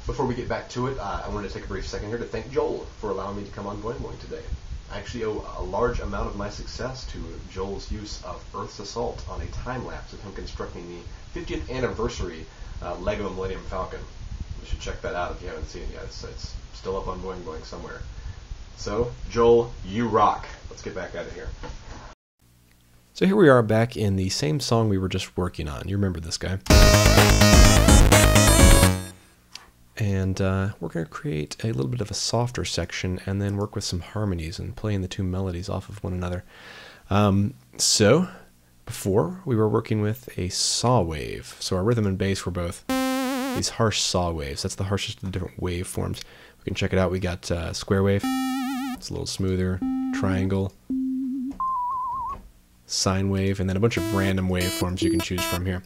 Before we get back to it, I wanted to take a brief second here to thank Joel for allowing me to come on Boing Boing today. I actually owe a large amount of my success to Joel's use of Earth's Assault on a time-lapse of him constructing the 50th anniversary Lego Millennium Falcon. You should check that out if you haven't seen it yet. It's still up on Boing Boing somewhere. So, Joel, you rock. Let's get back at it here. So here we are back in the same song we were just working on. You remember this guy. And we're going to create a little bit of a softer section and then work with some harmonies and playing the two melodies off of one another. So before we were working with a saw wave. So our rhythm and bass were both these harsh saw waves. That's the harshest of the different wave forms. We can check it out. We got square wave. It's a little smoother. Triangle. Sine wave. And then a bunch of random waveforms you can choose from here.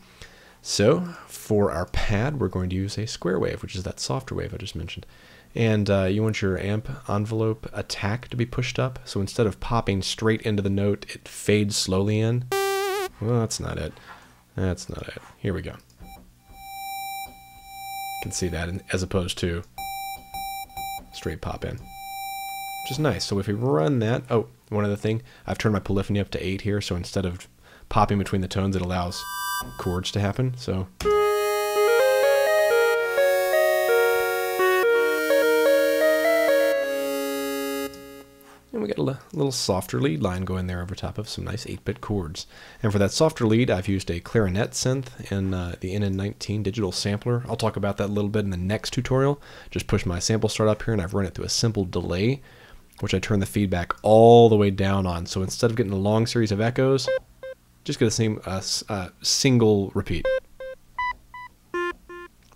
So for our pad, we're going to use a square wave, which is that softer wave I just mentioned. And you want your amp envelope attack to be pushed up. So instead of popping straight into the note, it fades slowly in. Well, that's not it. That's not it. Here we go. You can see that as opposed to straight pop in, which is nice. So if we run that, oh, one other thing, I've turned my polyphony up to 8 here. So instead of popping between the tones, it allows chords to happen. So and we got a little softer lead line going there over top of some nice 8-bit chords. And for that softer lead, I've used a clarinet synth in the NN19 digital sampler. I'll talk about that a little bit in the next tutorial. Just push my sample start up here and I've run it through a simple delay, which I turn the feedback all the way down on. So instead of getting a long series of echoes, just get the same single repeat.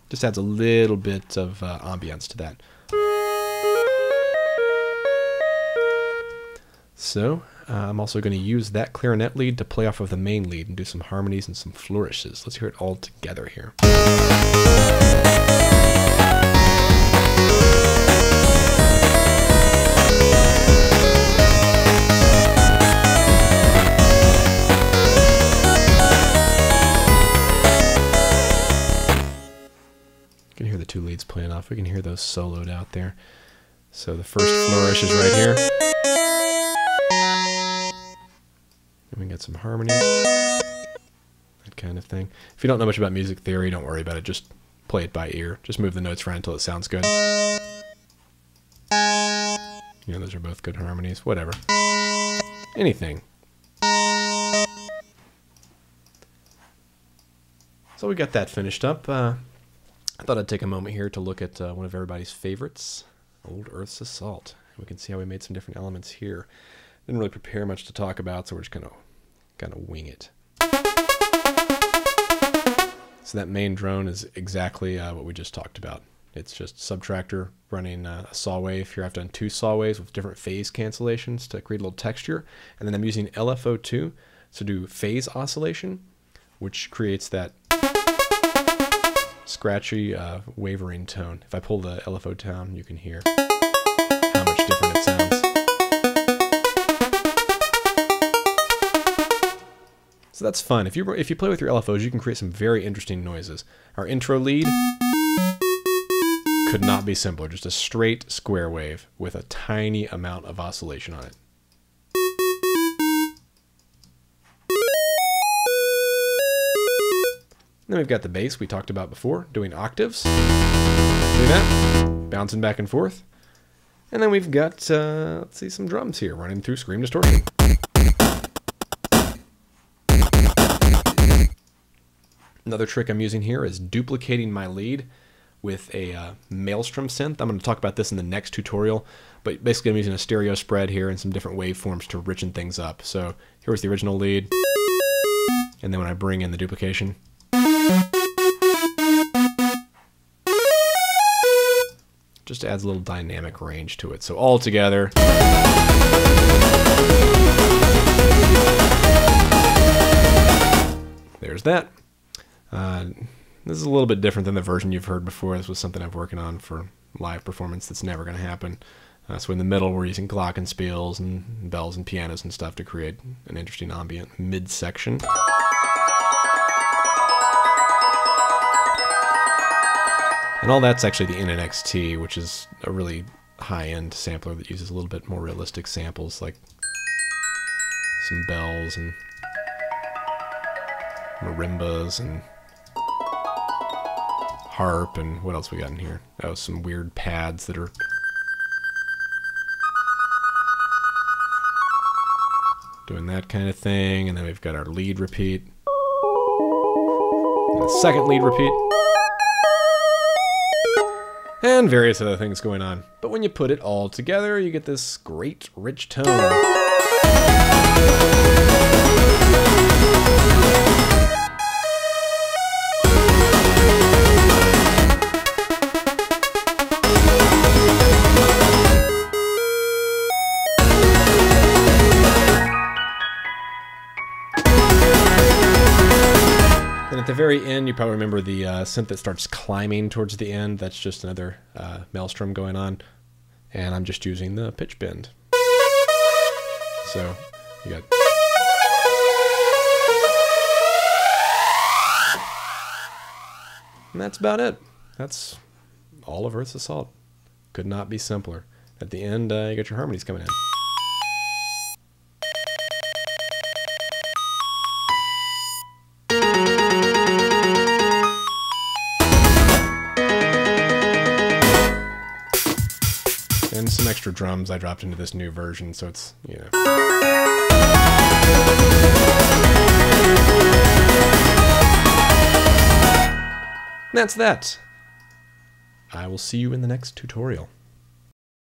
Just adds a little bit of ambience to that. So I'm also going to use that clarinet lead to play off of the main lead and do some harmonies and some flourishes. Let's hear it all together here. You can hear the two leads playing off. We can hear those soloed out there. So the first flourish is right here. And we got some harmonies. That kind of thing. If you don't know much about music theory, don't worry about it. Just play it by ear. Just move the notes around until it sounds good. You know, those are both good harmonies. Whatever. Anything. So we got that finished up. I thought I'd take a moment here to look at one of everybody's favorites, Old Earth's Assault. We can see how we made some different elements here. Didn't really prepare much to talk about, so we're just gonna wing it. So that main drone is exactly what we just talked about. It's just subtractor running a saw wave. Here I've done 2 saw waves with different phase cancellations to create a little texture, and then I'm using LFO2 to do phase oscillation, which creates that scratchy, wavering tone. If I pull the LFO down, you can hear how much different it sounds. So that's fun. If you play with your LFOs, you can create some very interesting noises. Our intro lead could not be simpler. Just a straight square wave with a tiny amount of oscillation on it. Then we've got the bass we talked about before, doing octaves. See that? Bouncing back and forth. And then we've got, let's see, some drums here running through scream distortion. Another trick I'm using here is duplicating my lead with a Maelstrom synth. I'm going to talk about this in the next tutorial, but basically I'm using a stereo spread here and some different waveforms to richen things up. So here's the original lead, and then when I bring in the duplication, just adds a little dynamic range to it. So all together, there's that. This is a little bit different than the version you've heard before. This was something I've working on for live performance that's never going to happen. So in the middle, we're using glockenspiels and bells and pianos and stuff to create an interesting ambient midsection. And all that's actually the NNXT, which is a really high-end sampler that uses a little bit more realistic samples, like some bells and marimbas and harp, and what else we got in here? Oh, some weird pads that are doing that kind of thing, and then we've got our lead repeat, and a second lead repeat, and various other things going on. But when you put it all together, you get this great, rich tone. And at the very end, you probably remember the synth that starts climbing towards the end. That's just another maelstrom going on. And I'm just using the pitch bend. So you got... And that's about it. That's all of Earth's Assault. Could not be simpler. At the end, you got your harmonies coming in. And some extra drums I dropped into this new version, so it's, you know. And that's that. I will see you in the next tutorial.